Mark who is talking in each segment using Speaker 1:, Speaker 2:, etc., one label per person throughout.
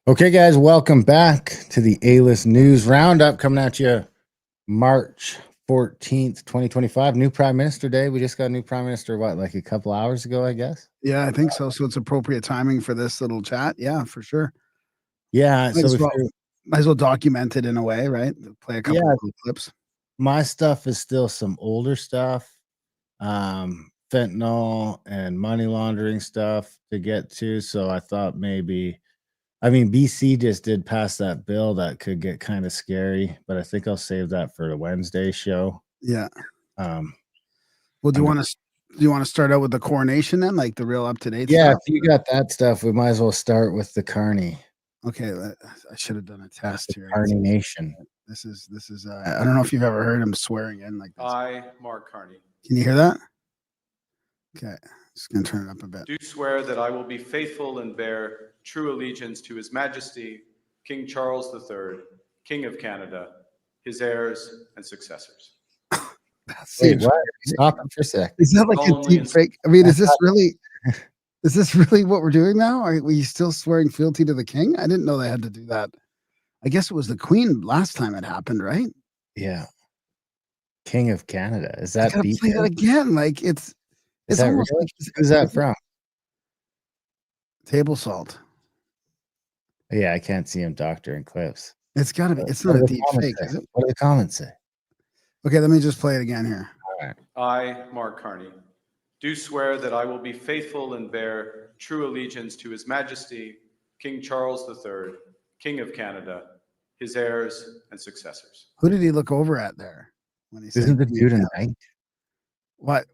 Speaker 1: Okay, guys, welcome back to the A-List News Roundup coming at you March 14th, 2025. New Prime Minister Day. We just got a new Prime Minister, like a couple hours ago, I guess?
Speaker 2: Yeah, I think so. So it's appropriate timing for this little chat. Yeah, for sure.
Speaker 1: Yeah,
Speaker 2: Might as well document it in a way, right? Play a couple of clips.
Speaker 1: My stuff is still some older stuff, fentanyl and money laundering stuff to get to. So I thought BC just did pass that bill that could get kind of scary, but I think I'll save that for the Wednesday show.
Speaker 2: Yeah.
Speaker 1: Well,
Speaker 2: do you want to start out with the coronation then, like the real up to date?
Speaker 1: Yeah,
Speaker 2: stuff?
Speaker 1: if you got that stuff, we might as well start with the Carney.
Speaker 2: Okay, I should have done a test here.
Speaker 1: Carnation.
Speaker 2: This is. I don't know if you've ever heard him swearing in like this.
Speaker 3: I, Mark Carney.
Speaker 2: Can you hear that? Okay, just gonna turn it up a bit.
Speaker 3: Do swear that I will be faithful and bear true allegiance to His Majesty, King Charles III, King of Canada, his heirs and successors.
Speaker 1: Wait, what? Stop him for a sec.
Speaker 2: Is that like a deep fake? I mean, is this really what we're doing now? Are we still swearing fealty to the king? I didn't know they had to do that. I guess it was the queen last time it happened, right?
Speaker 1: Yeah. King of Canada. Is that deep?
Speaker 2: Play that again? Like it's almost
Speaker 1: really?
Speaker 2: like
Speaker 1: Who's that from?
Speaker 2: Table salt.
Speaker 1: Yeah, I can't see him doctoring clips.
Speaker 2: It's gotta be. It's not a deep fake, is it?
Speaker 1: What do the comments say?
Speaker 2: Okay, let me just play it again here.
Speaker 1: All right.
Speaker 3: I, Mark Carney, do swear that I will be faithful and bear true allegiance to His Majesty, King Charles III, King of Canada, his heirs and successors.
Speaker 2: Who did he look over at there when he said?
Speaker 1: Isn't the dude in night?
Speaker 2: What?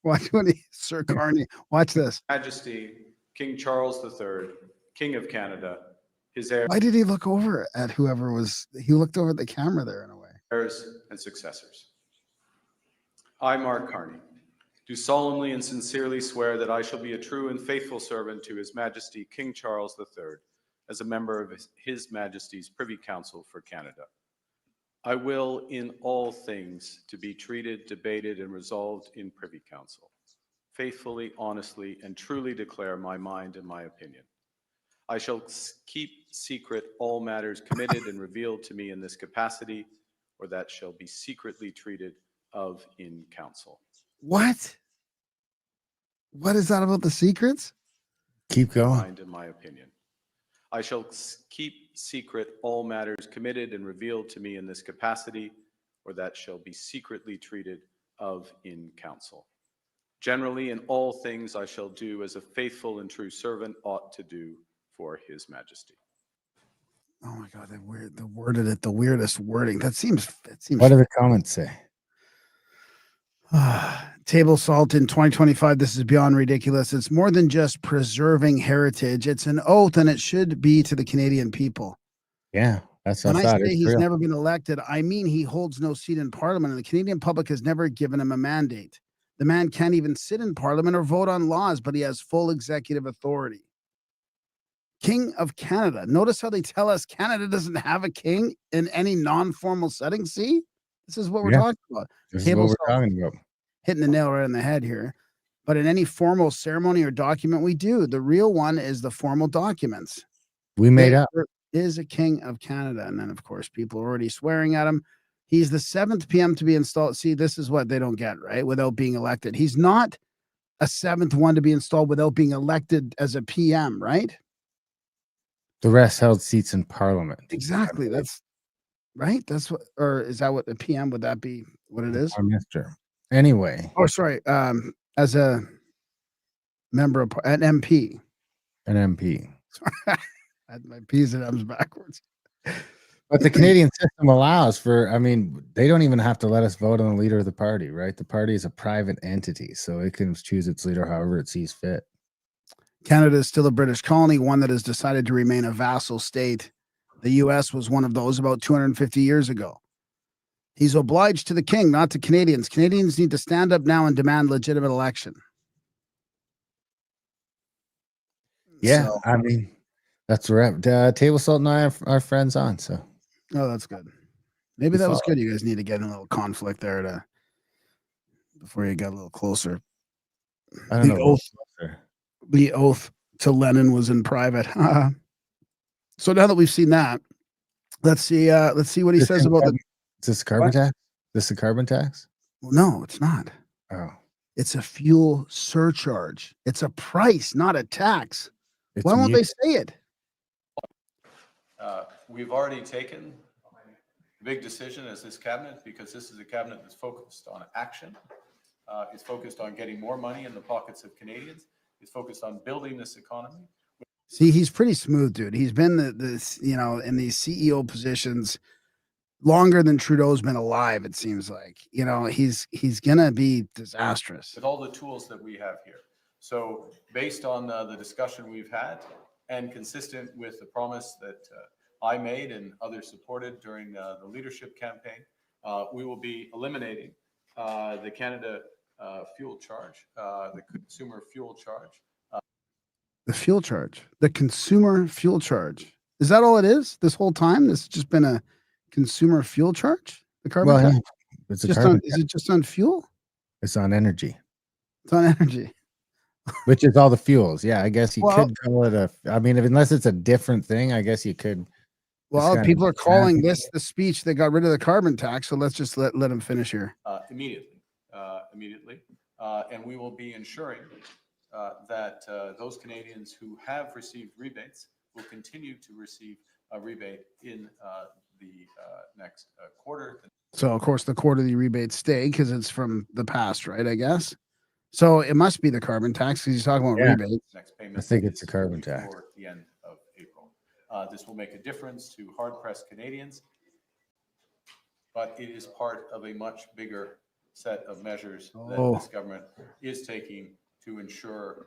Speaker 2: Watch when he, Sir Carney. Watch this.
Speaker 3: Majesty, King Charles III, King of Canada, his heirs.
Speaker 2: Why did he look over at whoever was? He looked over at the camera there in a way.
Speaker 3: Heirs and successors. I, Mark Carney, do solemnly and sincerely swear that I shall be a true and faithful servant to His Majesty King Charles III as a member of His Majesty's Privy Council for Canada. I will, in all things, to be treated, debated, and resolved in Privy Council, faithfully, honestly, and truly declare my mind and my opinion. I shall keep secret all matters committed and revealed to me in this capacity, or that shall be secretly treated of in council.
Speaker 2: What? What is that about the secrets?
Speaker 1: Keep going.
Speaker 3: Mind and my opinion. I shall keep secret all matters committed and revealed to me in this capacity, or that shall be secretly treated of in council. Generally, in all things I shall do as a faithful and true servant ought to do for His Majesty.
Speaker 2: Oh my God, they worded it the weirdest wording. That seems.
Speaker 1: What do the comments say?
Speaker 2: Table salt in 2025. This is beyond ridiculous. It's more than just preserving heritage. It's an oath, and it should be to the Canadian people.
Speaker 1: Yeah, that's what
Speaker 2: when
Speaker 1: I
Speaker 2: I
Speaker 1: thought.
Speaker 2: say he's never been elected, I mean he holds no seat in Parliament, and the Canadian public has never given him a mandate. The man can't even sit in Parliament or vote on laws, but he has full executive authority. King of Canada. Notice how they tell us Canada doesn't have a king in any non-formal setting. See, this is what we're talking about.
Speaker 1: This is what we're talking about.
Speaker 2: Hitting the nail right on the head here. But in any formal ceremony or document we do, the real one is the formal documents.
Speaker 1: We made up.
Speaker 2: There is a King of Canada. And then, of course, people are already swearing at him. He's the 7th PM to be installed. See, this is what they don't get, right? Without being elected. He's not a 7th one to be installed without being elected as a PM, right?
Speaker 1: The rest held seats in Parliament.
Speaker 2: Exactly. That's right. That's what, or is that what the PM, would that be what it is?
Speaker 1: Prime Minister. Anyway.
Speaker 2: Oh, sorry. As a member of an MP.
Speaker 1: An MP.
Speaker 2: Sorry. I had my P's and M's backwards.
Speaker 1: But the Canadian system allows for, they don't even have to let us vote on the leader of the party, right? The party is a private entity, so it can choose its leader however it sees fit.
Speaker 2: Canada is still a British colony, one that has decided to remain a vassal state. The U.S. was one of those about 250 years ago. He's obliged to the king, not to Canadians. Canadians need to stand up now and demand legitimate election.
Speaker 1: Yeah, so, that's right. Table Salt and I are friends on, so.
Speaker 2: Oh, that's good. Maybe that was good. You guys need to get in a little conflict there before you got a little closer.
Speaker 1: I don't know.
Speaker 2: The oath to Lenin was in private. So now that we've seen that, let's see what he says about the.
Speaker 1: Is this a carbon tax? This is a carbon tax?
Speaker 2: Well, no, it's not.
Speaker 1: Oh,
Speaker 2: It's a fuel surcharge. It's a price, not a tax.
Speaker 1: it's
Speaker 2: Why won't they say it?
Speaker 3: We've already taken a big decision as this cabinet, because this is a cabinet that's focused on action. It's focused on getting more money in the pockets of Canadians. It's focused on building this economy.
Speaker 2: See, he's pretty smooth, dude. He's been in these CEO positions longer than Trudeau's been alive, it seems like. He's gonna be disastrous.
Speaker 3: With all the tools that we have here. So based on the discussion we've had, and consistent with the promise that I made and others supported during the leadership campaign, we will be eliminating the Canada fuel charge, the consumer fuel charge.
Speaker 2: The fuel charge, the consumer fuel charge. Is that all it is this whole time? This has just been a consumer fuel charge? The carbon tax?
Speaker 1: It's a
Speaker 2: Just
Speaker 1: carbon
Speaker 2: on, is it just on fuel?
Speaker 1: It's on energy,
Speaker 2: It's on energy.
Speaker 1: which is all the fuels. Yeah, I guess you
Speaker 2: Well-
Speaker 1: could call it unless it's a different thing, I guess you could.
Speaker 2: Well,
Speaker 1: kind
Speaker 2: people
Speaker 1: of
Speaker 2: are calling this the speech that got rid of the carbon tax. So let's just let him finish here.
Speaker 3: Immediately. And we will be ensuring that those Canadians who have received rebates will continue to receive a rebate in the next quarter.
Speaker 2: So of course the quarterly rebates stay because it's from the past, right? I guess. So it must be the carbon tax because he's talking about
Speaker 1: Yeah.
Speaker 2: rebates.
Speaker 3: Next payment.
Speaker 1: I think it's a
Speaker 3: is
Speaker 1: carbon tax.
Speaker 3: before the end of April. This will make a difference to hard-pressed Canadians, but it is part of a much bigger set of measures that this government is taking to ensure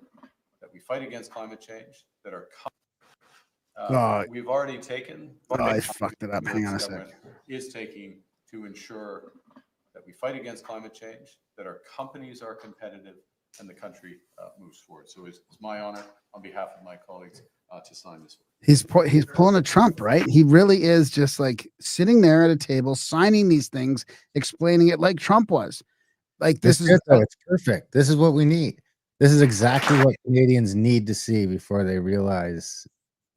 Speaker 3: that we fight against climate change, that are we've already taken.
Speaker 2: I fucked it up. Hang on a
Speaker 3: Government
Speaker 2: sec.
Speaker 3: is taking to ensure that we fight against climate change, that our companies are competitive, and the country moves forward. So it's my honor on behalf of my colleagues to sign this.
Speaker 2: He's pulling a Trump, right? He really is just like sitting there at a table, signing these things, explaining it like Trump was. Like this is
Speaker 1: it's perfect. This is what we need. This is exactly what Canadians need to see before they realize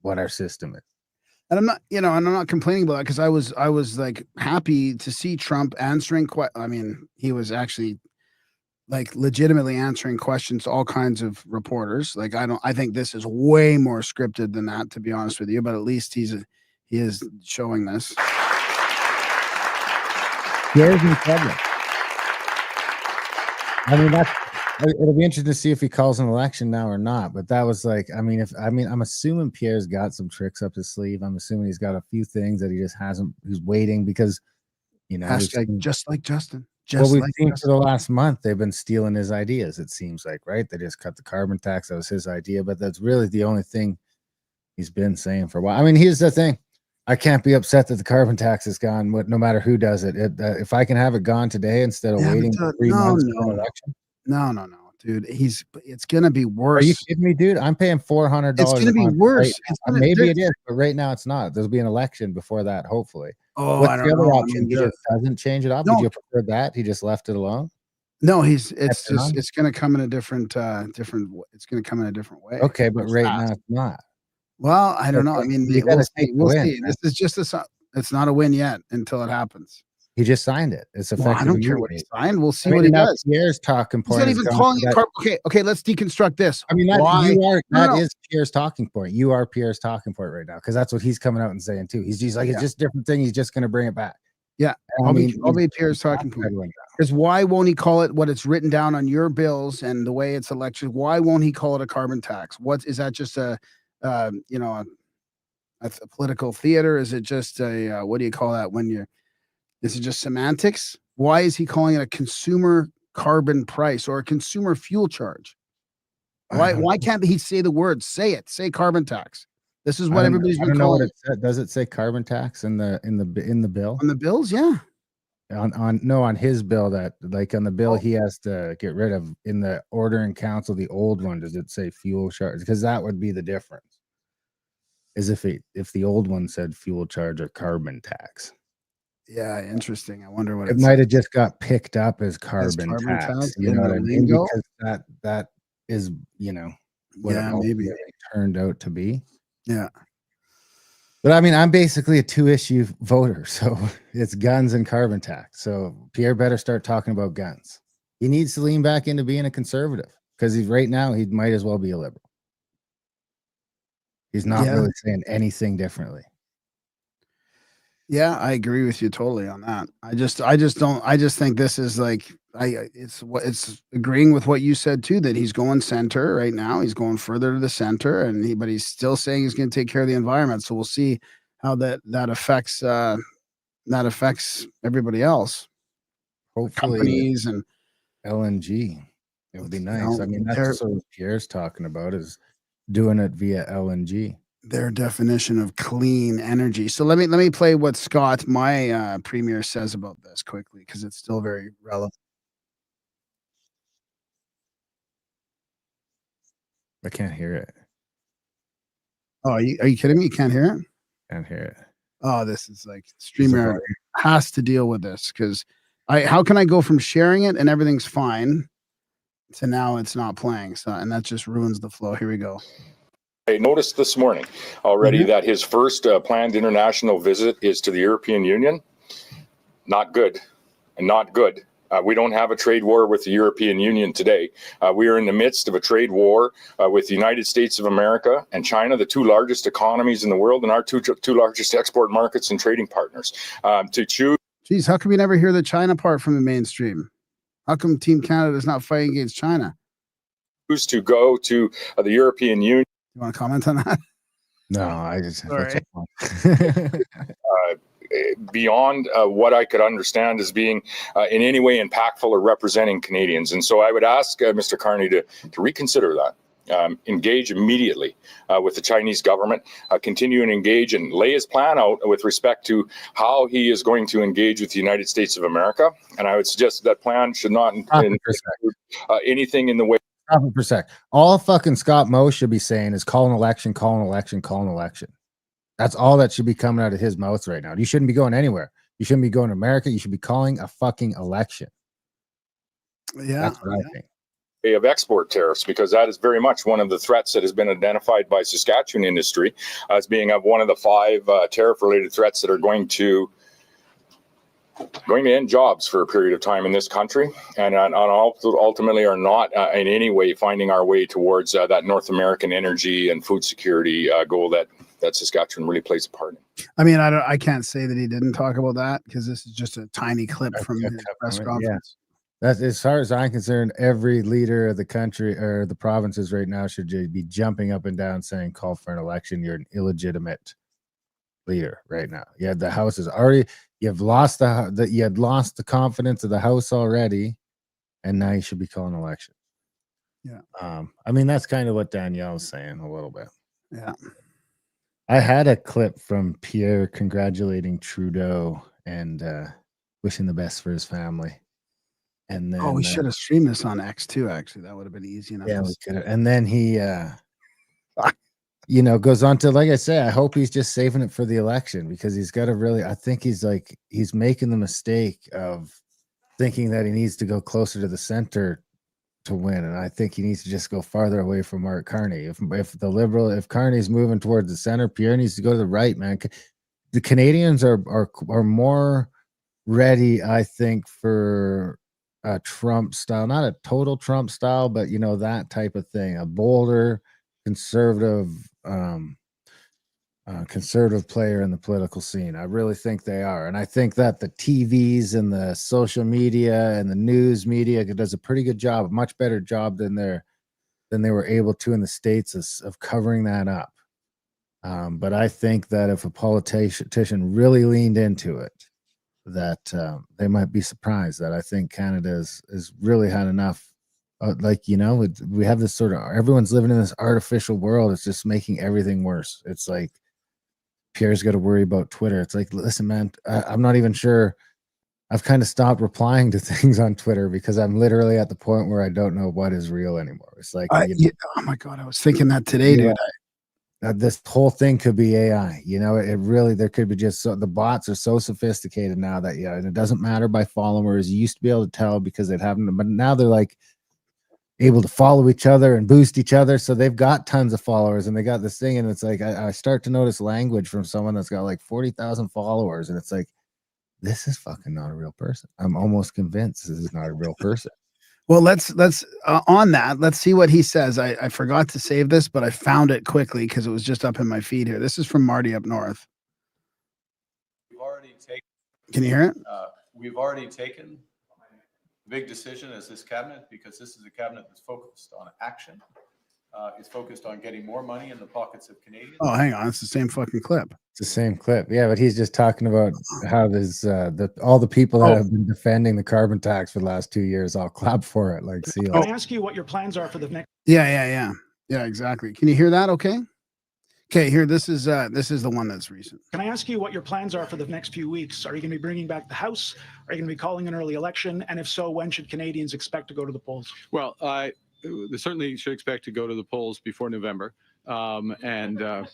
Speaker 1: what our system is.
Speaker 2: And I'm not complaining about that because I was like happy to see Trump answering. He was actually like legitimately answering questions to all kinds of reporters. Like I think this is way more scripted than that, to be honest with you. But at least he is showing this.
Speaker 1: Pierre's in trouble. It'll be interesting to see if he calls an election now or not. But that was like, I'm assuming Pierre's got some tricks up his sleeve. I'm assuming he's got a few things that he just hasn't. He's waiting because,
Speaker 2: Hashtag just like Justin.
Speaker 1: What we've seen for the last month, they've been stealing his ideas. It seems like, right? They just cut the carbon tax. That was his idea, but that's really the only thing he's been saying for a while. Here's the thing: I can't be upset that the carbon tax is gone. No matter who does it, if I can have it gone today instead of waiting for 3 months for an election.
Speaker 2: No, dude. It's gonna be worse.
Speaker 1: Are you kidding me, dude? I'm paying $400.
Speaker 2: It's gonna be worse.
Speaker 1: Maybe it is, but right now it's not. There'll be an election before that, hopefully.
Speaker 2: Oh,
Speaker 1: what's
Speaker 2: I don't
Speaker 1: the other
Speaker 2: know.
Speaker 1: option? He just doesn't change it up.
Speaker 2: No.
Speaker 1: Would you prefer that? He just left it alone.
Speaker 2: No, it's gonna come in a different it's gonna come in a different way.
Speaker 1: Okay, but right now it's not.
Speaker 2: Well, I don't know. We'll see.
Speaker 1: Right?
Speaker 2: This is just it's not a win yet until it happens.
Speaker 1: He just signed it. It's effective.
Speaker 2: I don't care what he signed. We'll see what he does.
Speaker 1: Pierre's talking point.
Speaker 2: He's not even calling it Okay, let's deconstruct this.
Speaker 1: That is Pierre's talking point. You are Pierre's talking point right now because that's what he's coming out and saying too. He's like, it's just a different thing. He's just going to bring it back.
Speaker 2: Yeah, I'll be Pierre's talking point. Because why won't he call it what it's written down on your bills and the way it's elected? Why won't he call it a carbon tax? What is that? Just a political theater? Is it just a what do you call that when you're? Is it just semantics? Why is he calling it a consumer carbon price or a consumer fuel charge? Why can't he say the word? Say it. Say carbon tax. This is what everybody's been calling it.
Speaker 1: Does it say carbon tax in the bill?
Speaker 2: On the bills, yeah.
Speaker 1: On his bill that like on the bill he has to get rid of in the order in council, the old one, does it say fuel charge? Because that would be the difference. Is if the old one said fuel charge or carbon tax.
Speaker 2: Yeah, interesting. I wonder what
Speaker 1: it might have just got picked up as carbon tax. You know what I mean? Because that is, what it
Speaker 2: maybe
Speaker 1: turned out to be.
Speaker 2: Yeah.
Speaker 1: But I mean, I'm basically a 2-issue voter, so it's guns and carbon tax. So Pierre better start talking about guns. He needs to lean back into being a conservative because he's right now he might as well be a liberal. He's not really saying anything differently.
Speaker 2: Yeah, I agree with you totally on that. I just think this is like it's agreeing with what you said too, that he's going center right now. He's going further to the center, but he's still saying he's going to take care of the environment. So we'll see how that affects everybody else,
Speaker 1: Hopefully,
Speaker 2: companies and
Speaker 1: LNG. It would be nice.
Speaker 2: know,
Speaker 1: I mean, that's sort of what Pierre's talking about is doing it via LNG.
Speaker 2: their definition of clean energy. So let me play what Scott, my premier, says about this quickly because it's still very relevant.
Speaker 1: I can't hear it.
Speaker 2: Oh, are you kidding me? You can't hear it?
Speaker 1: Can't hear it.
Speaker 2: Oh, this is like StreamYard has to deal with this because how can I go from sharing it and everything's fine to now it's not playing? So and that just ruins the flow. Here we go.
Speaker 4: I noticed this morning already that his first planned international visit is to the European Union. Not good, and not good. We don't have a trade war with the European Union today. We are in the midst of a trade war with the United States of America and China, the two largest economies in the world and our two largest export markets and trading partners.
Speaker 2: Geez, how come you never hear the China part from the mainstream? How come Team Canada is not fighting against China?
Speaker 4: Choose to go to the European Union.
Speaker 2: You want to comment on that?
Speaker 1: No, I just
Speaker 2: Sorry.
Speaker 4: Beyond what I could understand as being in any way impactful or representing Canadians. And so I would ask Mr. Carney to reconsider that. Engage immediately with the Chinese government, continue and engage and lay his plan out with respect to how he is going to engage with the United States of America. And I would suggest that plan should not include anything in the way.
Speaker 1: All fucking Scott Moe should be saying is call an election, call an election, call an election. That's all that should be coming out of his mouth right now. You shouldn't be going anywhere. You shouldn't be going to America. You should be calling a fucking election.
Speaker 2: Yeah.
Speaker 1: That's what I think.
Speaker 4: Of export tariffs, because that is very much one of the threats that has been identified by Saskatchewan industry as being one of the 5 tariff-related threats that are going to end jobs for a period of time in this country, and ultimately are not in any way finding our way towards that North American energy and food security goal that Saskatchewan really plays a part in.
Speaker 2: I mean, I can't say that he didn't talk about that because this is just a tiny clip from his press conference.
Speaker 1: Yeah. That's, as far as I'm concerned, every leader of the country or the provinces right now should be jumping up and down saying, call for an election. You're an illegitimate leader right now. Yeah, the House is already, you've lost you had lost the confidence of the House already, and now you should be calling an election.
Speaker 2: Yeah.
Speaker 1: I mean, that's kind of what Danielle's saying a little bit.
Speaker 2: Yeah.
Speaker 1: I had a clip from Pierre congratulating Trudeau and wishing the best for his family. And then
Speaker 2: we should have streamed this on X too. Actually, that would have been easy enough.
Speaker 1: Yeah, we could have. And then he, goes on to, like I say, I hope he's just saving it for the election because he's got to really. I think he's making the mistake of thinking that he needs to go closer to the center to win, and I think he needs to just go farther away from Mark Carney. If Carney's moving towards the center, Pierre needs to go to the right, man. The Canadians are more ready, I think, for a Trump style, not a total Trump style, but that type of thing, a bolder conservative player in the political scene. I really think they are, and I think that the TVs and the social media and the news media does a pretty good job, a much better job than they were able to in the States of covering that up. But I think that if a politician really leaned into it, that they might be surprised that I think Canada has really had enough. We have this sort of, everyone's living in this artificial world. It's just making everything worse. It's like Pierre's got to worry about Twitter. It's like, listen, man, I'm not even sure. I've kind of stopped replying to things on Twitter because I'm literally at the point where I don't know what is real anymore. It's like,
Speaker 2: oh my God, I was thinking that today, dude.
Speaker 1: This whole thing could be AI. It really, there could be just the bots are so sophisticated now that, and it doesn't matter by followers. You used to be able to tell because they'd have them, but now they're like, able to follow each other and boost each other. So they've got tons of followers and they got this thing. And it's like, I start to notice language from someone that's got like 40,000 followers. And it's like, this is fucking not a real person. I'm almost convinced this is not a real person.
Speaker 2: Well, let's on that. Let's see what he says. I forgot to save this, but I found it quickly because it was just up in my feed here. This is from Marty up north.
Speaker 3: We've already taken.
Speaker 2: Can you hear it?
Speaker 3: We've already taken a big decision as this cabinet, because this is a cabinet that's focused on action. It's focused on getting more money in the pockets of Canadians.
Speaker 2: Oh, hang on. It's the same fucking clip.
Speaker 1: It's the same clip. Yeah, but he's just talking about how there's all the people that have been defending the carbon tax for the last 2 years, I'll clap for it. Like, see,
Speaker 5: Can I ask you what your plans are for the next?
Speaker 2: Yeah, exactly. Can you hear that? Okay. Here, this is the one that's recent.
Speaker 5: Can I ask you what your plans are for the next few weeks? Are you going to be bringing back the House? Are you going to be calling an early election? And if so, when should Canadians expect to go to the polls?
Speaker 3: Well, they certainly should expect to go to the polls before November. The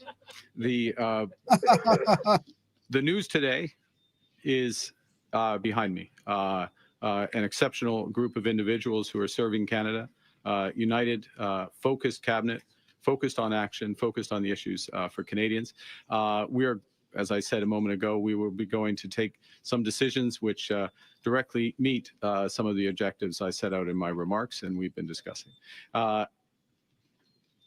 Speaker 3: news today is behind me. An exceptional group of individuals who are serving Canada, united, focused cabinet, focused on action, focused on the issues for Canadians. We're, as I said a moment ago, we will be going to take some decisions which directly meet some of the objectives I set out in my remarks and we've been discussing.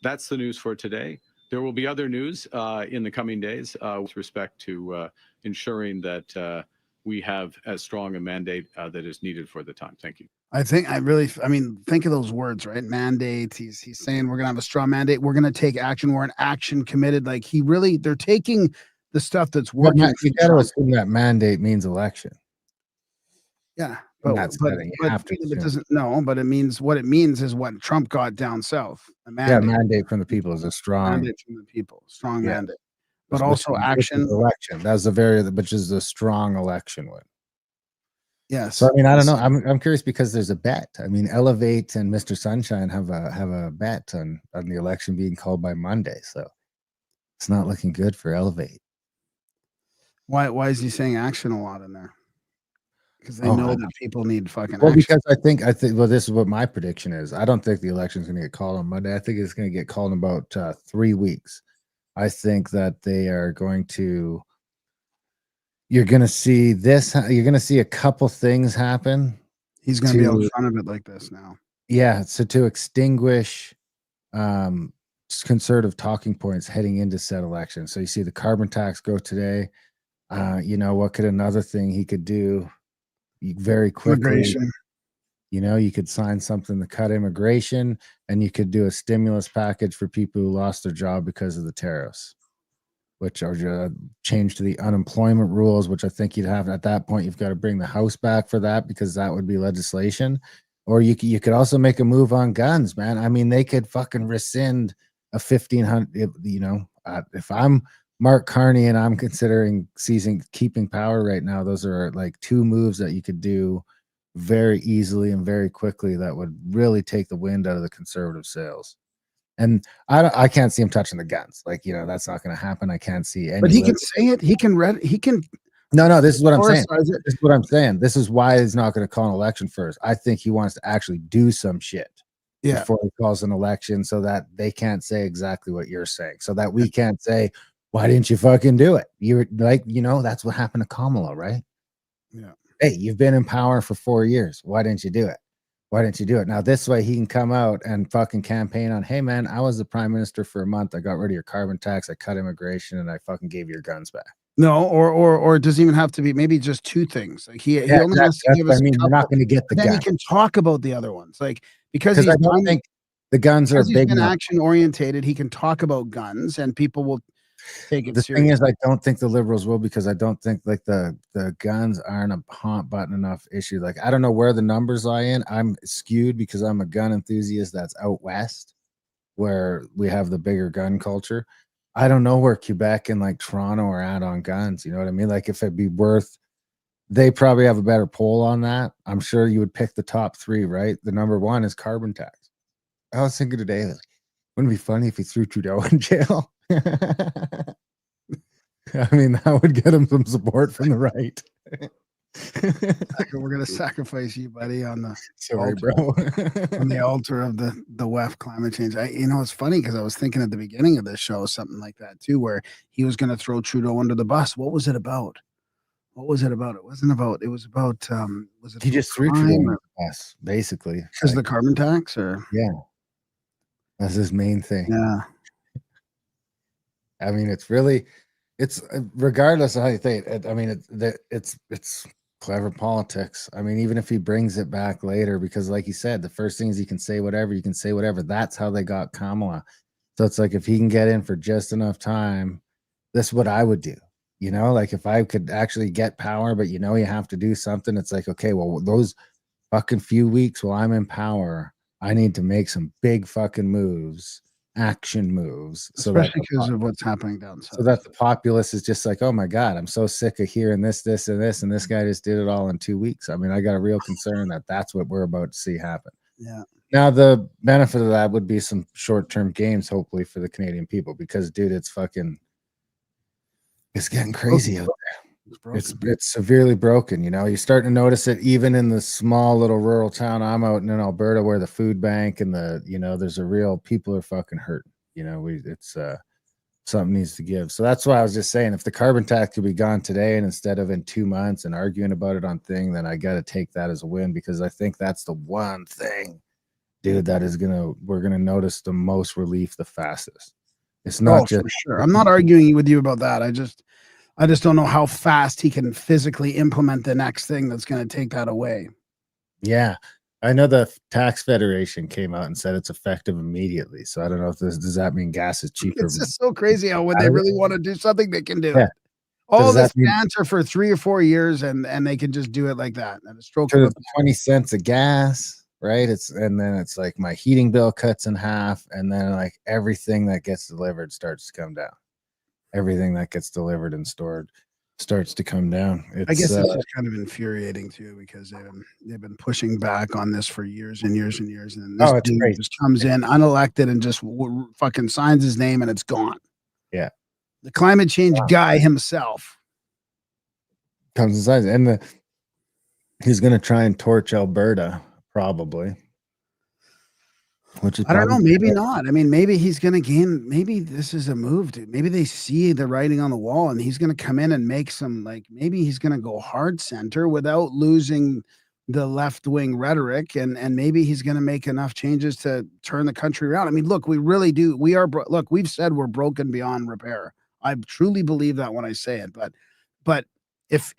Speaker 3: That's the news for today. There will be other news in the coming days with respect to ensuring that we have as strong a mandate that is needed for the time. Thank you.
Speaker 2: Think of those words, right? Mandate. He's saying we're gonna have a strong mandate. We're gonna take action. We're an action committed. Like they're taking the stuff that's working.
Speaker 1: You got to assume that mandate means election.
Speaker 2: Yeah,
Speaker 1: but
Speaker 2: it doesn't. No, but it means what it means is what Trump got down south. A
Speaker 1: mandate. Yeah, mandate from the people is a strong
Speaker 2: mandate from the people. Strong mandate, but also action.
Speaker 1: Election. That's which is a strong election win.
Speaker 2: Yes.
Speaker 1: So I mean, I don't know. I'm curious because there's a bet. I mean, Elevate and Mr. Sunshine have a bet on the election being called by Monday. So it's not looking good for Elevate.
Speaker 2: Why is he saying action a lot in there? Because they know that people need fucking
Speaker 1: action.
Speaker 2: Because
Speaker 1: I think this is what my prediction is. I don't think the election is going to get called on Monday. I think it's going to get called in about 3 weeks. I think that they are going to. You're going to see this. You're going to see a couple things happen.
Speaker 2: He's going to be out front of it like this now.
Speaker 1: Yeah. So to extinguish conservative talking points heading into said election. So you see the carbon tax go today. What could another thing he could do very quickly?
Speaker 2: Immigration.
Speaker 1: You could sign something to cut immigration, and you could do a stimulus package for people who lost their job because of the tariffs, which are changed to the unemployment rules, which I think you'd have at that point. You've got to bring the House back for that because that would be legislation. Or you could also make a move on guns, man. I mean, they could fucking rescind a 1,500. If I'm Mark Carney and I'm considering keeping power right now, those are like 2 moves that you could do very easily and very quickly that would really take the wind out of the conservative sails. And I can't see him touching the guns. That's not going to happen. I can't see any.
Speaker 2: But he can say it. He can
Speaker 1: No, this is what I'm saying. This is what I'm saying. This is why he's not going to call an election first. I think he wants to actually do some shit before he calls an election so that they can't say exactly what you're saying. So that we can't say, why didn't you fucking do it? You're that's what happened to Kamala, right?
Speaker 2: Yeah.
Speaker 1: Hey, you've been in power for 4 years. Why didn't you do it? Why didn't you do it? Now, this way he can come out and fucking campaign on, hey, man, I was the prime minister for a month. I got rid of your carbon tax. I cut immigration and I fucking gave your guns back.
Speaker 2: No, or it doesn't even have to be maybe just 2 things. Like he only has to give us.
Speaker 1: You're not going to get the gun.
Speaker 2: Then he can talk about the other ones. Because
Speaker 1: I don't think the guns are big enough.
Speaker 2: Action orientated. He can talk about guns and people will take it
Speaker 1: the
Speaker 2: seriously.
Speaker 1: Thing is, I don't think the Liberals will because I don't think the guns aren't a hot button enough issue. I don't know where the numbers lie in. I'm skewed because I'm a gun enthusiast that's out west where we have the bigger gun culture. I don't know where Quebec and Toronto are at on guns. You know what I mean? If it'd be worth, they probably have a better poll on that. I'm sure you would pick the top 3, right? The number 1 is carbon tax. I was thinking today, wouldn't it be funny if he threw Trudeau in jail? I mean, that would get him some support from the right.
Speaker 2: We're gonna sacrifice you, buddy, on the
Speaker 1: Sorry,
Speaker 2: altar,
Speaker 1: bro.
Speaker 2: on the altar of the WEF climate change. It's funny because I was thinking at the beginning of this show something like that too, where he was gonna throw Trudeau under the bus. What was it about? What was it about? It wasn't about. It was about. Was it?
Speaker 1: He just threw Trudeau under the bus, basically.
Speaker 2: Because the carbon tax, or
Speaker 1: yeah, that's his main thing.
Speaker 2: yeah.
Speaker 1: I mean, it's regardless of how you think it. I mean, it's clever politics. I mean, even if he brings it back later, because like you said, the first thing is you can say whatever. You can say whatever. That's how they got Kamala. So it's like if he can get in for just enough time, that's what I would do. Like if I could actually get power, but you have to do something. It's like, okay, well, those fucking few weeks while I'm in power, I need to make some big fucking moves. Action moves,
Speaker 2: especially because of what's happening down south.
Speaker 1: So that the populace is just like, oh my God, I'm so sick of hearing this, and this, and this guy just did it all in 2 weeks. I mean, I got a real concern that that's what we're about to see happen.
Speaker 2: Yeah.
Speaker 1: Now, the benefit of that would be some short-term gains, hopefully, for the Canadian people, because, dude, it's getting crazy out there. It's severely broken. You're starting to notice it even in the small little rural town I'm out in Alberta, where the food bank and there's a real people are fucking hurting. It's something needs to give. So that's why I was just saying, if the carbon tax could be gone today and instead of in 2 months and arguing about it on thing, then I got to take that as a win, because I think that's the one thing, dude, that is we're gonna notice the most relief the fastest. It's not just
Speaker 2: for sure. I'm not arguing with you about that. I just don't know how fast he can physically implement the next thing that's going to take that away.
Speaker 1: Yeah. I know the Tax Federation came out and said it's effective immediately. So I don't know if does that mean gas is cheaper?
Speaker 2: It's just so crazy how when they really want to do something, they can do
Speaker 1: yeah.
Speaker 2: it. All this answer for 3 or 4 years, and they can just do it like that. And a stroke of
Speaker 1: 20 cents of gas, right? And then it's like my heating bill cuts in half, and then like everything that gets delivered starts to come down. Everything that gets delivered and stored starts to come down.
Speaker 2: I guess it's just kind of infuriating too, because they've been pushing back on this for years and years and years, and this dude just comes in unelected and just fucking signs his name and it's gone.
Speaker 1: Yeah,
Speaker 2: the climate change guy himself
Speaker 1: comes inside, and he's going to try and torch Alberta probably. Which is
Speaker 2: I don't know, maybe not. I mean, maybe he's going to gain. Maybe this is a move, dude. Maybe they see the writing on the wall, and he's going to come in and make some, maybe he's going to go hard center without losing the left wing rhetoric, and maybe he's going to make enough changes to turn the country around. I mean, look, we really do. Look, we've said we're broken beyond repair. I truly believe that when I say it. But if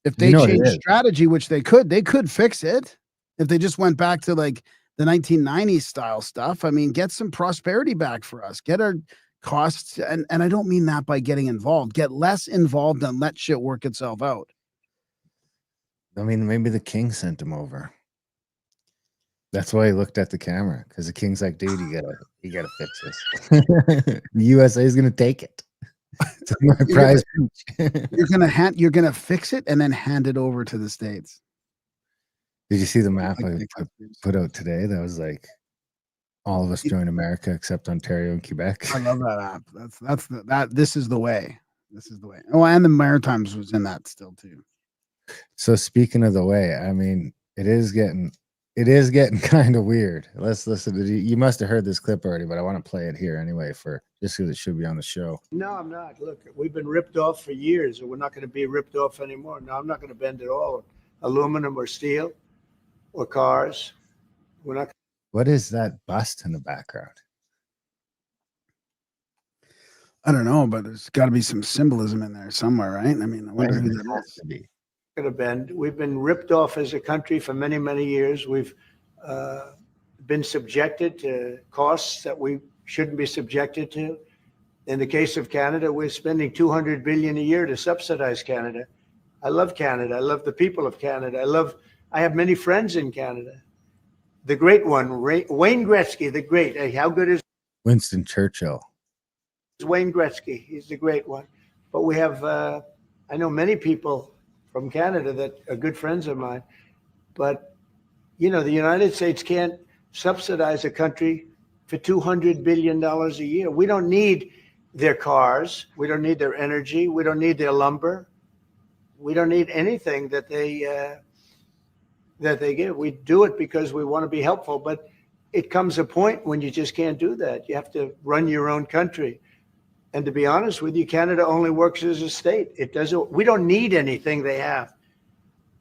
Speaker 2: they change strategy, which they could fix it if they just went back to the 1990s style stuff. I mean, get some prosperity back for us. Get our costs, and I don't mean that by getting involved. Get less involved and let shit work itself out.
Speaker 1: I mean, maybe the king sent him over. That's why he looked at the camera, because the king's like, dude, you gotta fix this. The USA is gonna take it. It's my prize.
Speaker 2: You're gonna fix it and then hand it over to the States.
Speaker 1: Did you see the map I put out today? That was like, all of us join America except Ontario and Quebec.
Speaker 2: I love that app. This is the way. This is the way. Oh, and the Maritimes was in that still too.
Speaker 1: So speaking of the way, I mean, it is getting kind of weird. Let's listen to you. Must have heard this clip already, but I want to play it here anyway, just because it should be on the show.
Speaker 6: No, I'm not. Look, we've been ripped off for years, and we're not going to be ripped off anymore. No, I'm not going to bend at all. Aluminum or steel or cars. We're not.
Speaker 1: What is that bust in the background?
Speaker 2: I don't know, but there's got to be some symbolism in there somewhere, right? I mean, I wonder who that has to be.
Speaker 6: Going to bend. We've been ripped off as a country for many, many years. We've been subjected to costs that we shouldn't be subjected to. In the case of Canada, we're spending $200 billion a year to subsidize Canada. I love Canada. I love the people of Canada. I have many friends in Canada. The great one, Wayne Gretzky, the great. Hey, how good is
Speaker 1: Winston Churchill?
Speaker 6: Wayne Gretzky? He's the great one. But we have, I know many people from Canada that are good friends of mine. But, the United States can't subsidize a country for $200 billion a year. We don't need their cars. We don't need their energy. We don't need their lumber. We don't need anything that they give. We do it because we want to be helpful, but it comes a point when you just can't do that. You have to run your own country. And to be honest with you, Canada only works as a state. It doesn't, we don't need anything they have.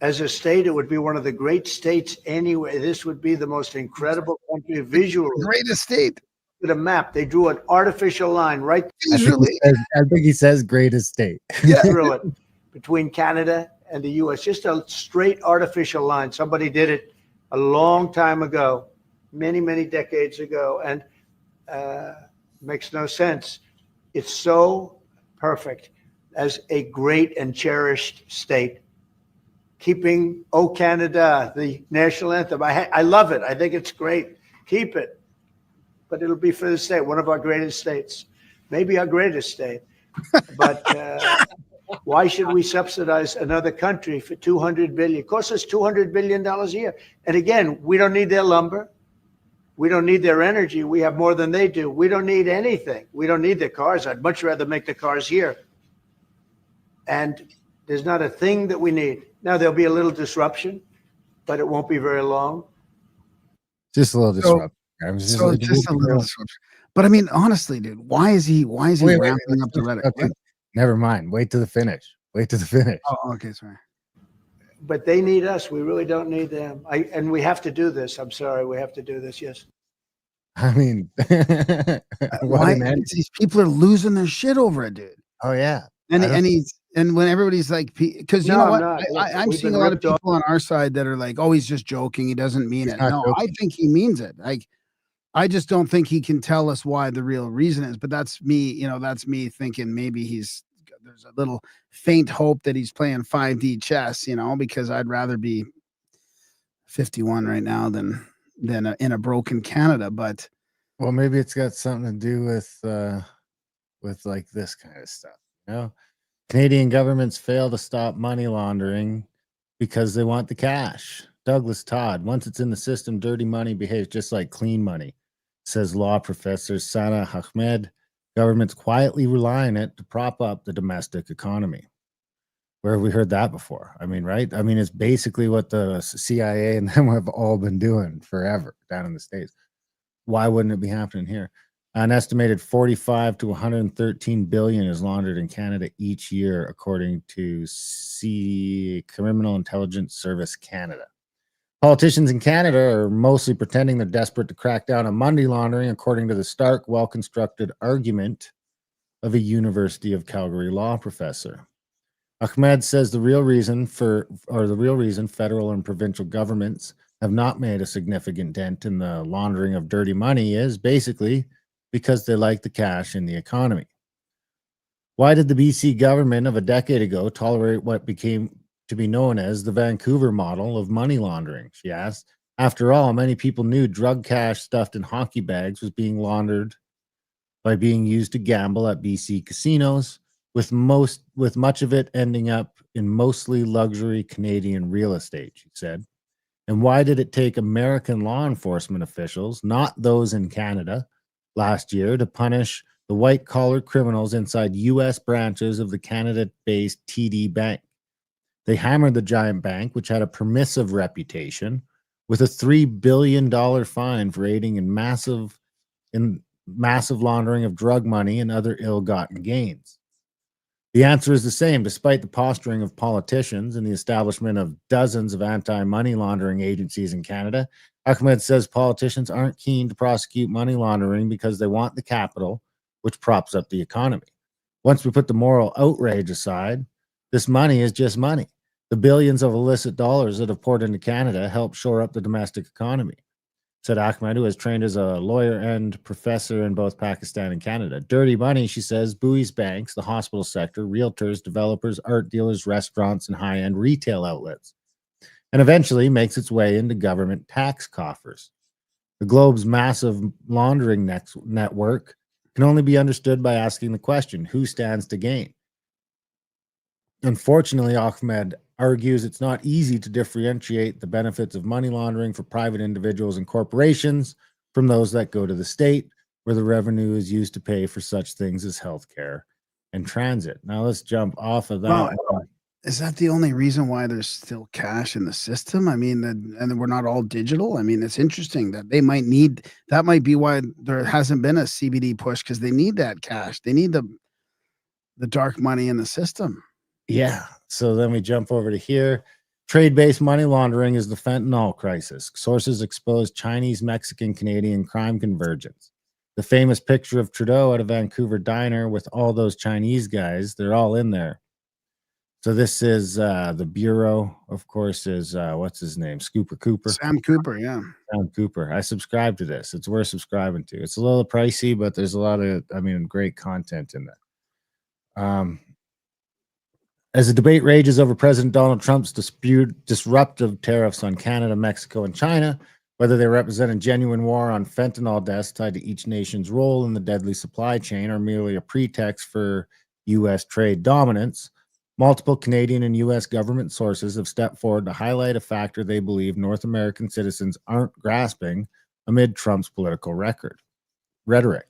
Speaker 6: As a state, it would be one of the great states anyway. This would be the most incredible country visually.
Speaker 2: Greatest state.
Speaker 6: With a map, they drew an artificial line right
Speaker 1: I think he says greatest state.
Speaker 6: through it between Canada and the US. Just a straight artificial line. Somebody did it a long time ago, many decades ago, and makes no sense. It's so perfect as a great and cherished state. Keeping "O Canada," the national anthem. I love it. I think it's great. Keep it. But it'll be for the state, one of our greatest states, maybe our greatest state. But why should we subsidize another country for $200 billion? It costs us $200 billion a year. And again, we don't need their lumber. We don't need their energy. We have more than they do. We don't need anything. We don't need their cars. I'd much rather make the cars here. And there's not a thing that we need. Now, there'll be a little disruption, but it won't be very long.
Speaker 1: Just a little disruption.
Speaker 2: Just a little disruption. But I mean, honestly, dude, why is he ramping up the rhetoric?
Speaker 1: Okay. Never mind. Wait to the finish.
Speaker 2: Oh, okay, sorry.
Speaker 6: But they need us. We really don't need them. And we have to do this. I'm sorry. We have to do this. Yes.
Speaker 1: I mean,
Speaker 2: why these people are losing their shit over it, dude?
Speaker 1: Oh yeah.
Speaker 2: And when everybody's like, because you know what, I'm seeing a lot of people on our side that are like, oh, he's just joking. He doesn't mean it. No, joking. I think he means it. Like, I just don't think he can tell us why the real reason is. But that's me, that's me thinking maybe there's a little faint hope that he's playing 5D chess, because I'd rather be 51 right now than in a broken Canada. But
Speaker 1: well, maybe it's got something to do with like this kind of stuff, Canadian governments fail to stop money laundering because they want the cash. Douglas Todd, once it's in the system, dirty money behaves just like clean money, says law professor Sana Ahmed. Governments quietly rely on it to prop up the domestic economy. Where have we heard that before? I mean, right? I mean, it's basically what the CIA and them have all been doing forever down in the States. Why wouldn't it be happening here? An estimated 45 to 113 billion is laundered in Canada each year, according to Criminal Intelligence Service Canada. Politicians in Canada are mostly pretending they're desperate to crack down on money laundering, according to the stark, well-constructed argument of a University of Calgary law professor. Ahmed says the real reason federal and provincial governments have not made a significant dent in the laundering of dirty money is basically because they like the cash in the economy. Why did the BC government of a decade ago tolerate what became to be known as the Vancouver model of money laundering? She asked. After all, many people knew drug cash stuffed in hockey bags was being laundered by being used to gamble at BC casinos, with much of it ending up in mostly luxury Canadian real estate, she said. And why did it take American law enforcement officials, not those in Canada, last year to punish the white-collar criminals inside U.S. branches of the Canada-based TD Bank? They hammered the giant bank, which had a permissive reputation, with a $3 billion fine for aiding in massive laundering of drug money and other ill-gotten gains. The answer is the same, despite the posturing of politicians and the establishment of dozens of anti-money laundering agencies in Canada. Ahmed says politicians aren't keen to prosecute money laundering because they want the capital, which props up the economy. Once we put the moral outrage aside, this money is just money. The billions of illicit dollars that have poured into Canada help shore up the domestic economy, said Ahmed, who has trained as a lawyer and professor in both Pakistan and Canada. Dirty money, she says, buoys banks, the hospital sector, realtors, developers, art dealers, restaurants, and high-end retail outlets, and eventually makes its way into government tax coffers. The globe's massive laundering network can only be understood by asking the question, who stands to gain? Unfortunately, Ahmed argues it's not easy to differentiate the benefits of money laundering for private individuals and corporations from those that go to the state, where the revenue is used to pay for such things as healthcare and transit. Now let's jump off of that.
Speaker 2: Is that the only reason why there's still cash in the system? I mean, and we're not all digital. I mean, it's interesting that they might need that. Might be why there hasn't been a CBD push, because they need that cash. They need the dark money in the system.
Speaker 1: Yeah. So then we jump over to here. Trade-based money laundering is the fentanyl crisis. Sources expose Chinese, Mexican, Canadian crime convergence. The famous picture of Trudeau at a Vancouver diner with all those Chinese guys, they're all in there. So this is the Bureau, of course, is what's his name? Scooper Cooper.
Speaker 2: Sam Cooper, yeah.
Speaker 1: Sam Cooper. I subscribe to this. It's worth subscribing to. It's a little pricey, but there's a lot of, great content in there. As the debate rages over President Donald Trump's disruptive tariffs on Canada, Mexico, and China, whether they represent a genuine war on fentanyl deaths tied to each nation's role in the deadly supply chain or merely a pretext for U.S. trade dominance, multiple Canadian and U.S. government sources have stepped forward to highlight a factor they believe North American citizens aren't grasping amid Trump's political rhetoric.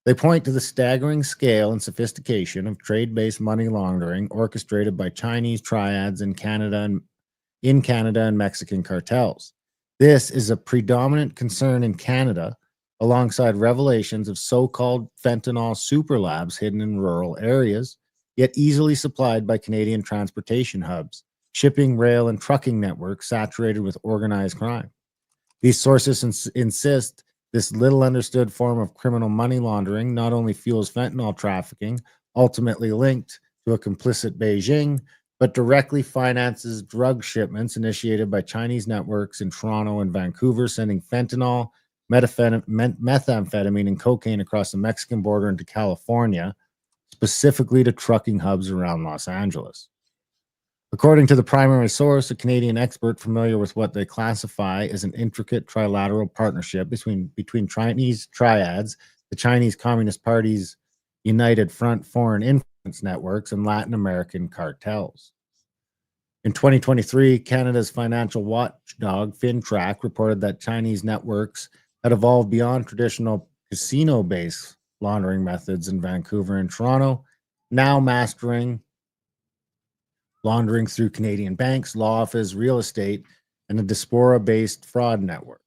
Speaker 1: They point to the staggering scale and sophistication of trade-based money laundering orchestrated by Chinese triads in Canada and Mexican cartels. This is a predominant concern in Canada, alongside revelations of so-called fentanyl super labs hidden in rural areas, yet easily supplied by Canadian transportation hubs, shipping, rail, and trucking networks saturated with organized crime. These sources insist this little understood form of criminal money laundering not only fuels fentanyl trafficking, ultimately linked to a complicit Beijing, but directly finances drug shipments initiated by Chinese networks in Toronto and Vancouver, sending fentanyl, methamphetamine, and cocaine across the Mexican border into California, specifically to trucking hubs around Los Angeles. According to the primary source, a Canadian expert familiar with what they classify as an intricate trilateral partnership between Chinese triads, the Chinese Communist Party's United Front Foreign Influence Networks, and Latin American cartels. In 2023, Canada's financial watchdog FinTrack reported that Chinese networks had evolved beyond traditional casino-based laundering methods in Vancouver and Toronto, now mastering laundering through Canadian banks, law offices, real estate, and the diaspora-based fraud networks.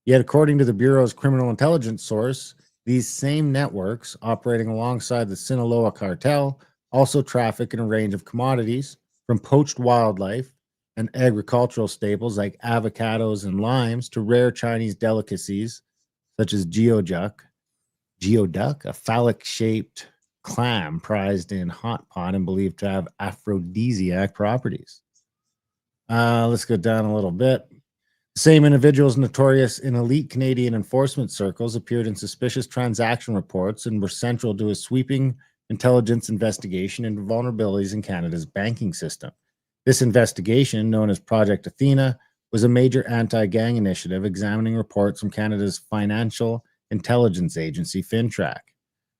Speaker 1: Yet, according to the Bureau's criminal intelligence source, these same networks, operating alongside the Sinaloa cartel, also traffic in a range of commodities, from poached wildlife and agricultural staples like avocados and limes to rare Chinese delicacies such as geoduck, a phallic-shaped clam prized in hot pot and believed to have aphrodisiac properties. Let's go down a little bit. The same individuals notorious in elite Canadian enforcement circles appeared in suspicious transaction reports and were central to a sweeping intelligence investigation into vulnerabilities in Canada's banking system. This investigation, known as Project Athena, was a major anti-gang initiative examining reports from Canada's financial intelligence agency, FinTrack.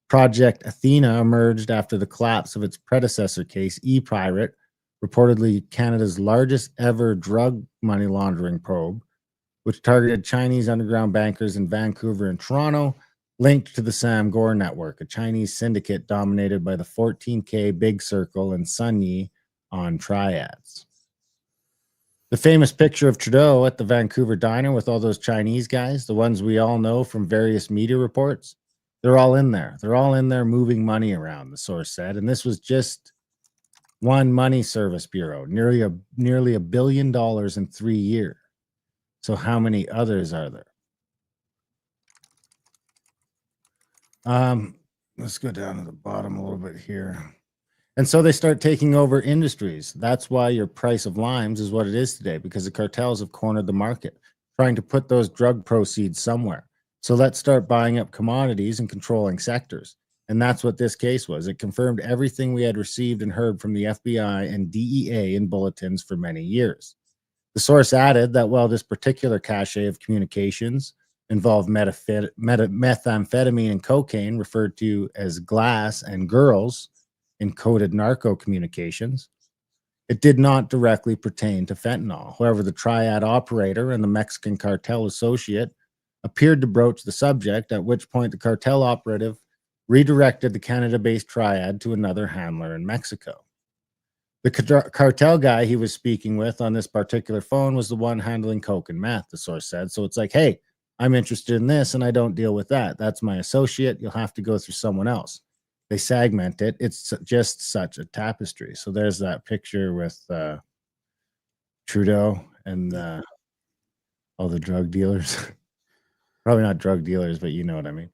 Speaker 1: Project Athena emerged after the collapse of its predecessor case, E-Pirate, reportedly Canada's largest ever drug money laundering probe, which targeted Chinese underground bankers in Vancouver and Toronto, linked to the Sam Gore Network, a Chinese syndicate dominated by the 14K Big Circle and Sun Yi on triads. The famous picture of Trudeau at the Vancouver diner with all those Chinese guys, the ones we all know from various media reports, they're all in there. They're all in there moving money around, the source said. And this was just one money service bureau, nearly $1 billion in 3 years. So how many others are there? Let's go down to the bottom a little bit here. And so they start taking over industries. That's why your price of limes is what it is today, because the cartels have cornered the market, trying to put those drug proceeds somewhere. So let's start buying up commodities and controlling sectors. And that's what this case was. It confirmed everything we had received and heard from the FBI and DEA in bulletins for many years. The source added that while this particular cache of communications involved methamphetamine and cocaine, referred to as glass and girls, encoded narco communications, it did not directly pertain to fentanyl. However, the triad operator and the Mexican cartel associate appeared to broach the subject, at which point the cartel operative redirected the Canada-based triad to another handler in Mexico. The cartel guy he was speaking with on this particular phone was the one handling coke and meth, the source said. So it's like, hey, I'm interested in this and I don't deal with that. That's my associate. You'll have to go through someone else. They segment it. It's just such a tapestry. So there's that picture with Trudeau and all the drug dealers. Probably not drug dealers, but you know what I mean.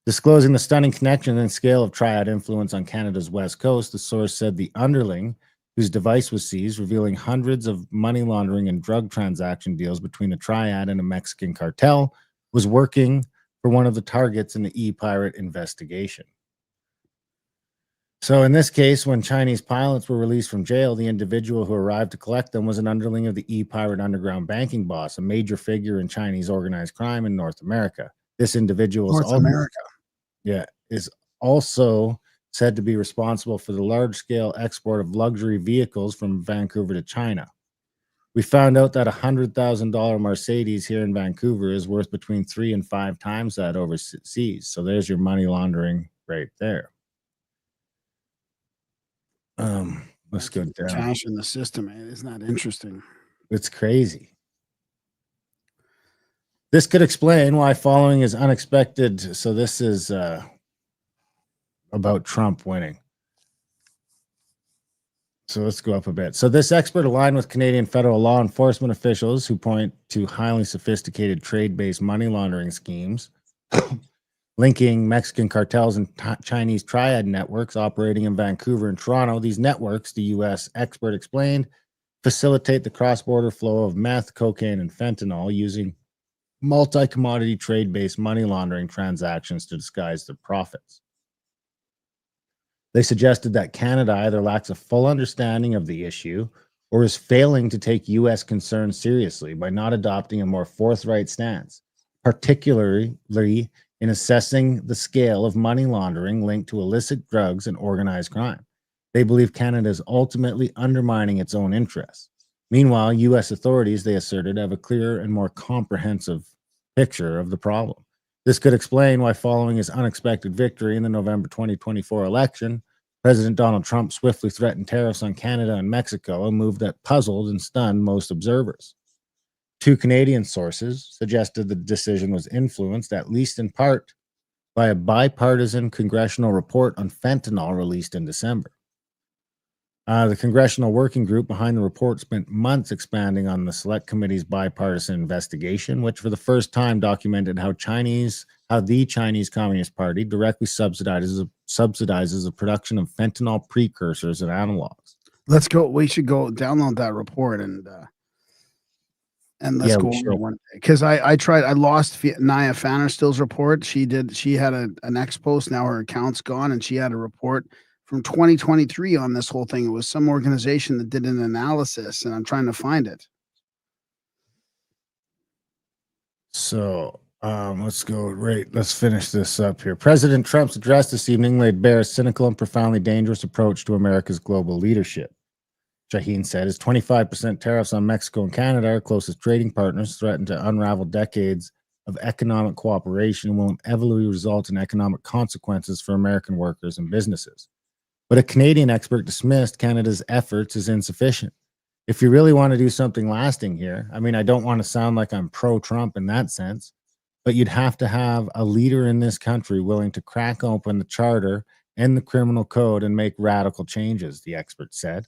Speaker 1: Disclosing the stunning connection and scale of triad influence on Canada's west coast, the source said the underling, whose device was seized, revealing hundreds of money laundering and drug transaction deals between a triad and a Mexican cartel, was working for one of the targets in the e-pirate investigation. So in this case, when Chinese pilots were released from jail, the individual who arrived to collect them was an underling of the e-pirate underground banking boss, a major figure in Chinese organized crime in North America. This individual is also said to be responsible for the large-scale export of luxury vehicles from Vancouver to China. We found out that a $100,000 Mercedes here in Vancouver is worth between 3 and 5 times that overseas. So there's your money laundering right there. Let's go down.
Speaker 2: Cash in the system, man. Isn't that interesting?
Speaker 1: It's crazy. This could explain why following is unexpected. So this is about Trump winning. So let's go up a bit. So this expert aligned with Canadian federal law enforcement officials who point to highly sophisticated trade-based money laundering schemes linking Mexican cartels and Chinese triad networks operating in Vancouver and Toronto. These networks, the U.S. expert explained, facilitate the cross-border flow of meth, cocaine, and fentanyl using multi-commodity trade-based money laundering transactions to disguise their profits. They suggested that Canada either lacks a full understanding of the issue or is failing to take U.S. concerns seriously by not adopting a more forthright stance, particularly in assessing the scale of money laundering linked to illicit drugs and organized crime. They believe Canada is ultimately undermining its own interests. Meanwhile, U.S. authorities, they asserted, have a clearer and more comprehensive picture of the problem. This could explain why, following his unexpected victory in the November 2024 election, President Donald Trump swiftly threatened tariffs on Canada and Mexico, a move that puzzled and stunned most observers. 2 Canadian sources suggested the decision was influenced, at least in part, by a bipartisan congressional report on fentanyl released in December. The congressional working group behind the report spent months expanding on the select committee's bipartisan investigation, which for the first time documented how the Chinese Communist Party directly subsidizes the production of fentanyl precursors and analogs.
Speaker 2: Let's go. We should go download that report and let's go over one day. Because I tried. I lost Naya Fannerstill's report. She had an ex post. Now her account's gone, and she had a report from 2023 on this whole thing. It was some organization that did an analysis, and I'm trying to find it.
Speaker 1: So let's finish this up here. President Trump's address this evening laid bare a cynical and profoundly dangerous approach to America's global leadership. Shaheen said his 25% tariffs on Mexico and Canada, our closest trading partners, threaten to unravel decades of economic cooperation and will inevitably result in economic consequences for American workers and businesses. But a Canadian expert dismissed Canada's efforts as insufficient. If you really want to do something lasting here, I mean, I don't want to sound like I'm pro-Trump in that sense, but you'd have to have a leader in this country willing to crack open the charter and the criminal code and make radical changes, the expert said.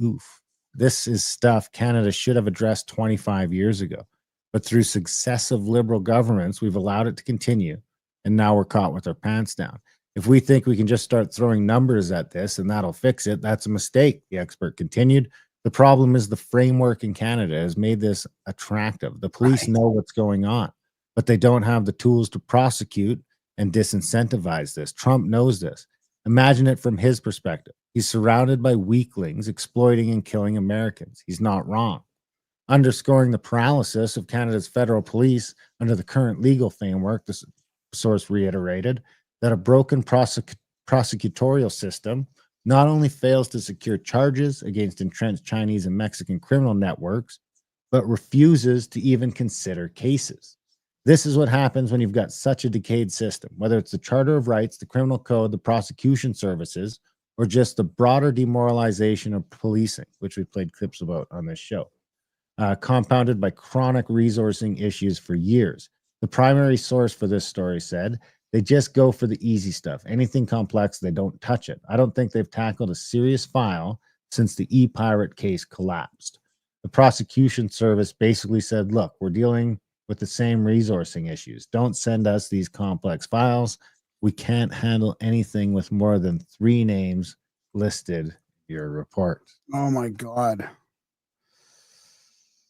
Speaker 1: Oof. This is stuff Canada should have addressed 25 years ago. But through successive liberal governments, we've allowed it to continue, and now we're caught with our pants down. If we think we can just start throwing numbers at this and that'll fix it, that's a mistake, the expert continued. The problem is the framework in Canada has made this attractive. The police know what's going on, but they don't have the tools to prosecute and disincentivize this. Trump knows this. Imagine it from his perspective. He's surrounded by weaklings exploiting and killing Americans. He's not wrong. Underscoring the paralysis of Canada's federal police under the current legal framework, the source reiterated that a broken prosecutorial system not only fails to secure charges against entrenched Chinese and Mexican criminal networks, but refuses to even consider cases. This is what happens when you've got such a decayed system, whether it's the Charter of Rights, the criminal code, the prosecution services, or just the broader demoralization of policing, which we played clips about on this show, compounded by chronic resourcing issues for years. The primary source for this story said they just go for the easy stuff. Anything complex, they don't touch it. I don't think they've tackled a serious file since the e-pirate case collapsed. The prosecution service basically said, look, we're dealing with the same resourcing issues. Don't send us these complex files. We can't handle anything with more than 3 names listed in your report.
Speaker 2: Oh my God.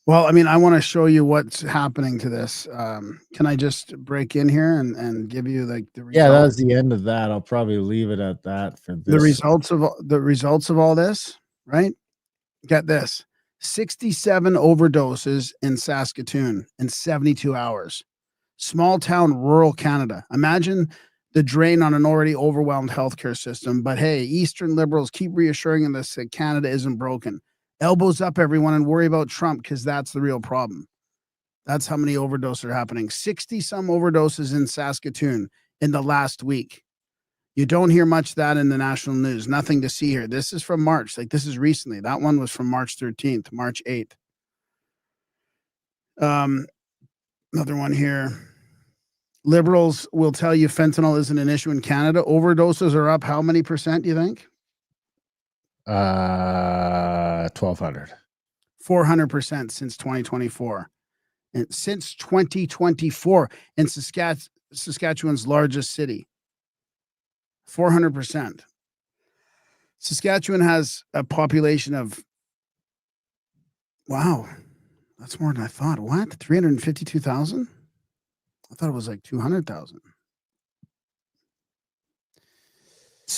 Speaker 2: Well, I mean, I want to show you what's happening to this. Can I just break in here and give you like the
Speaker 1: Yeah, that
Speaker 2: results?
Speaker 1: was the end of that. I'll probably leave it at that for this.
Speaker 2: The results of all this, right? Get this. 67 overdoses in Saskatoon in 72 hours. Small town, rural Canada. Imagine the drain on an already overwhelmed healthcare system. But hey, Eastern liberals keep reassuring us that Canada isn't broken. Elbows up, everyone, and worry about Trump, because that's the real problem. That's how many overdoses are happening. 60 some overdoses in Saskatoon in the last week. You don't hear much of that in the national news. Nothing to see here. This is from March. Like, this is recently. That one was from March 13th, March 8th. Another one here. Liberals will tell you fentanyl isn't an issue in Canada. Overdoses are up how many percent, do you think?
Speaker 1: 1,200.
Speaker 2: 400% since 2024. And since 2024 in Saskatchewan's largest city. 400%. Saskatchewan has a population of, wow, that's more than I thought. What? 352,000? I thought it was like 200,000.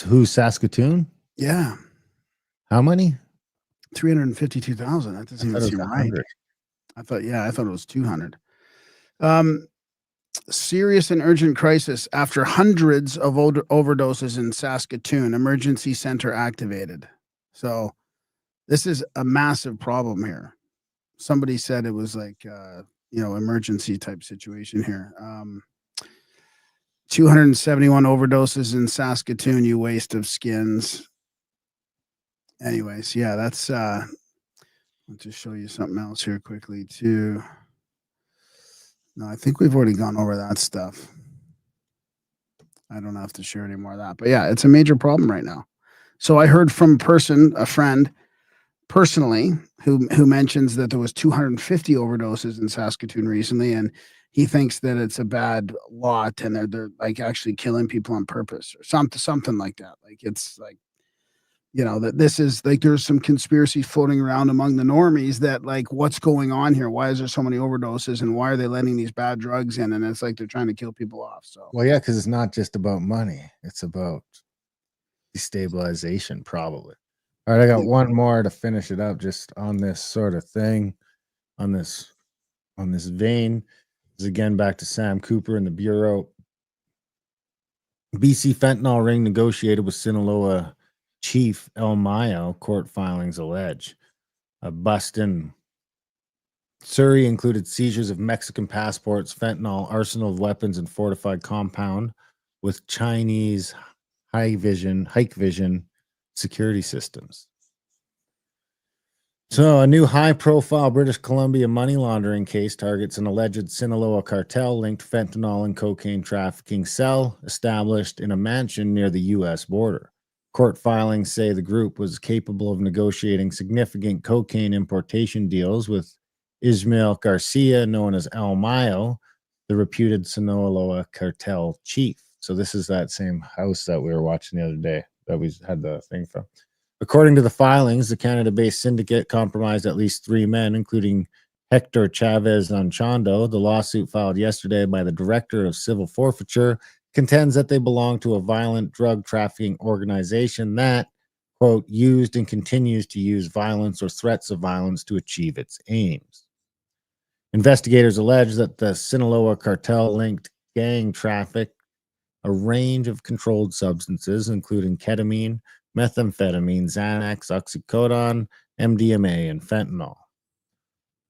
Speaker 1: Who's Saskatoon?
Speaker 2: Yeah.
Speaker 1: How many?
Speaker 2: 352,000. That doesn't even seem right. I thought it was 200. Serious and urgent crisis after hundreds of overdoses in Saskatoon. Emergency center activated. So this is a massive problem here. Somebody said it was like, emergency type situation here. 271 overdoses in Saskatoon, you waste of skins. Anyways, yeah, that's I'll just show you something else here quickly too. No, I think we've already gone over that stuff. I don't have to share any more of that. But yeah, it's a major problem right now. So I heard from a friend personally, who mentions that there was 250 overdoses in Saskatoon recently, and he thinks that it's a bad lot and they're like actually killing people on purpose or something like that. Like, it's like, that this is like, there's some conspiracy floating around among the normies that like, what's going on here? Why is there so many overdoses and why are they letting these bad drugs in? And it's like they're trying to kill people off. So,
Speaker 1: well, yeah, because it's not just about money; it's about destabilization, probably. All right, I got one more to finish it up, just on this sort of thing, on this vein. This is again back to Sam Cooper in the Bureau. BC fentanyl ring negotiated with Sinaloa Chief El Mayo, court filings allege. A bust in Surrey included seizures of Mexican passports, fentanyl, arsenal of weapons, and fortified compound with Chinese hike vision security systems. So, a new high-profile British Columbia money laundering case targets an alleged Sinaloa cartel-linked fentanyl and cocaine trafficking cell established in a mansion near the U.S. border. Court filings say the group was capable of negotiating significant cocaine importation deals with Ismael Garcia, known as El Mayo, the reputed Sinaloa cartel chief. So this is that same house that we were watching the other day that we had the thing from. According to the filings, the Canada-based syndicate compromised at least 3 men, including Hector Chavez Anchondo. The lawsuit filed yesterday by the Director of Civil Forfeiture contends that they belong to a violent drug trafficking organization that, quote, used and continues to use violence or threats of violence to achieve its aims. Investigators allege that the Sinaloa cartel-linked gang trafficked a range of controlled substances, including ketamine, methamphetamine, Xanax, oxycodone, MDMA, and fentanyl.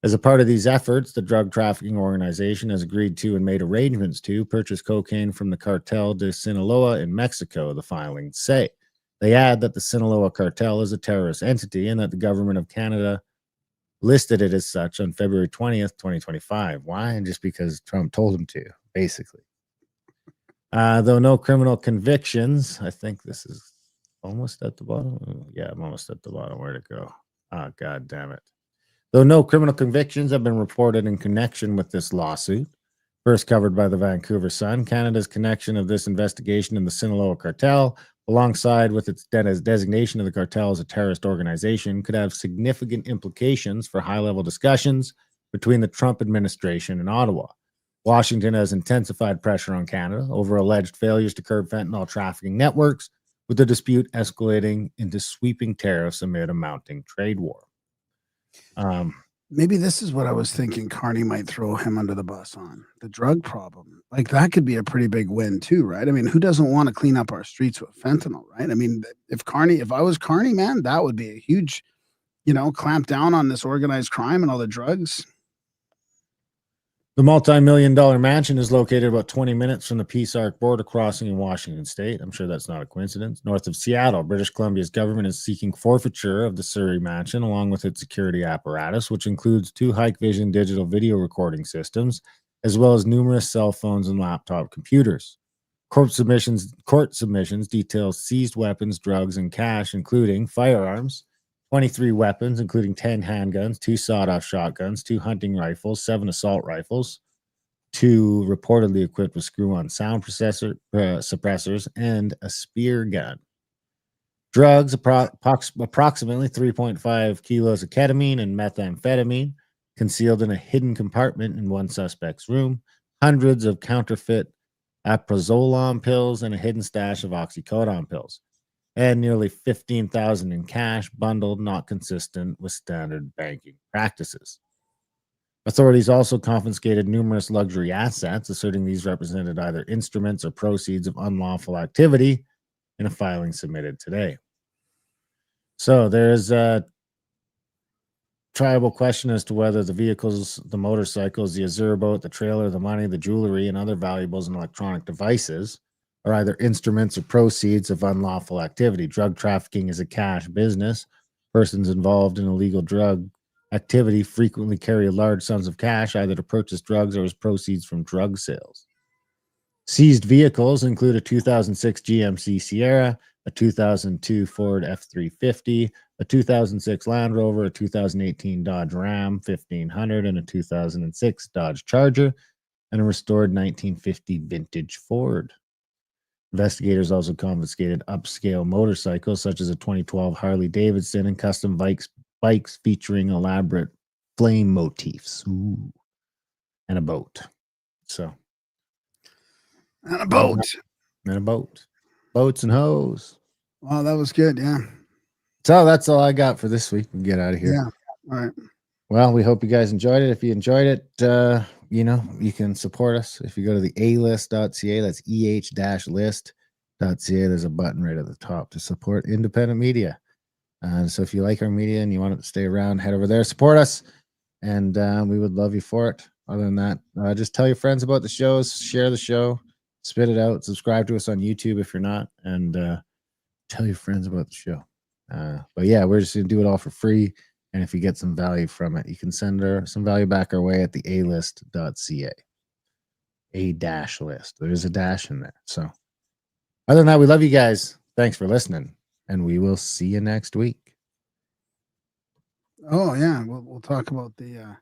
Speaker 1: As a part of these efforts, the drug trafficking organization has agreed to and made arrangements to purchase cocaine from the cartel de Sinaloa in Mexico, the filings say. They add that the Sinaloa cartel is a terrorist entity and that the government of Canada listed it as such on February 20th, 2025. Why? Just because Trump told him to, basically. Though no criminal convictions, I think this is almost at the bottom. Yeah, I'm almost at the bottom. Where'd it go? Oh, God damn it. Though no criminal convictions have been reported in connection with this lawsuit, first covered by the Vancouver Sun, Canada's connection of this investigation in the Sinaloa cartel, alongside with its designation of the cartel as a terrorist organization, could have significant implications for high-level discussions between the Trump administration and Ottawa. Washington has intensified pressure on Canada over alleged failures to curb fentanyl trafficking networks, with the dispute escalating into sweeping tariffs amid a mounting trade war.
Speaker 2: Maybe this is what I was thinking Carney might throw him under the bus on, the drug problem. Like, that could be a pretty big win too, right? I mean, who doesn't want to clean up our streets with fentanyl, right? I mean, if I was Carney, man, that would be a huge, clamp down on this organized crime and all the drugs.
Speaker 1: The multi-million-dollar mansion is located about 20 minutes from the Peace Arc border crossing in Washington State. I'm sure that's not a coincidence. North of Seattle, British Columbia's government is seeking forfeiture of the Surrey mansion along with its security apparatus, which includes 2 Hikvision digital video recording systems, as well as numerous cell phones and laptop computers. Court submissions detail seized weapons, drugs, and cash, including firearms, 23 weapons, including 10 handguns, 2 sawed-off shotguns, 2 hunting rifles, 7 assault rifles, 2 reportedly equipped with screw-on sound suppressors, and a spear gun. Drugs, approximately 3.5 kilos of ketamine and methamphetamine, concealed in a hidden compartment in one suspect's room, hundreds of counterfeit aprazolam pills, and a hidden stash of oxycodone pills, and nearly $15,000 in cash, bundled, not consistent with standard banking practices. Authorities also confiscated numerous luxury assets, asserting these represented either instruments or proceeds of unlawful activity, in a filing submitted today. So there is a triable question as to whether the vehicles, the motorcycles, the Azure boat, the trailer, the money, the jewelry, and other valuables and electronic devices are either instruments or proceeds of unlawful activity. Drug trafficking is a cash business. Persons involved in illegal drug activity frequently carry large sums of cash, either to purchase drugs or as proceeds from drug sales. Seized vehicles include a 2006 GMC Sierra, a 2002 Ford F-350, a 2006 Land Rover, a 2018 Dodge Ram 1500, and a 2006 Dodge Charger, and a restored 1950 vintage Ford. Investigators also confiscated upscale motorcycles such as a 2012 Harley Davidson and custom bikes featuring elaborate flame motifs. Ooh. And a boat.
Speaker 2: And a boat.
Speaker 1: Boats and hoes.
Speaker 2: Wow, that was good. Yeah.
Speaker 1: So that's all I got for this week. We'll get out of here.
Speaker 2: Yeah. All right.
Speaker 1: Well, we hope you guys enjoyed it. If you enjoyed it, you can support us if you go to the alist.ca. That's eh-list.ca. There's a button right at the top to support independent media. So if you like our media and you want it to stay around, head over there, support us, and we would love you for it. Other than that, just tell your friends about the shows, share the show, spit it out, subscribe to us on YouTube if you're not, and tell your friends about the show. But yeah, we're just going to do it all for free. And if you get some value from it, you can send some value back our way at the alist.ca. A-list. There's a dash in there. So other than that, we love you guys. Thanks for listening. And we will see you next week.
Speaker 2: Oh, yeah. We'll talk about the